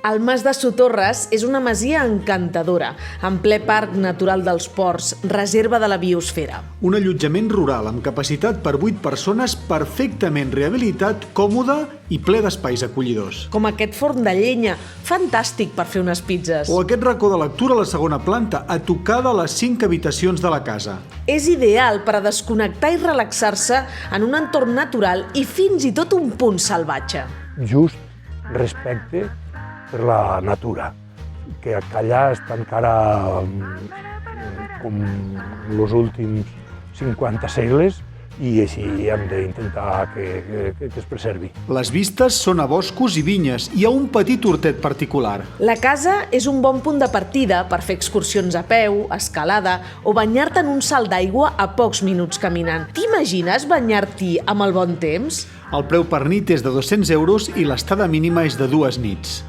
El Mas de Sotorres és una masia encantadora, en ple Parc Natural dels Ports, reserva de la biosfera. Un allotjament rural amb capacitat per 8 persones perfectament rehabilitat, còmode i ple d'espais acollidors. Com aquest forn de llenya, fantàstic per fer unes pizzas. O aquest racó de lectura a la segona planta, a tocar de les 5 habitacions de la casa. És ideal per a desconnectar i relaxar-se en un entorn natural i fins i tot un punt salvatge. Just respecte per la natura, que allà està encara com els últims 50 segles i així hem d'intentar que es preservi. Les vistes són a boscos i vinyes i a un petit hortet particular. La casa és un bon punt de partida per fer excursions a peu, escalada o banyar-te en un salt d'aigua a pocs minuts caminant. T'imagines banyar-t'hi amb el bon temps? El preu per nit és de 200 € i l'estada mínima és de 2 nits.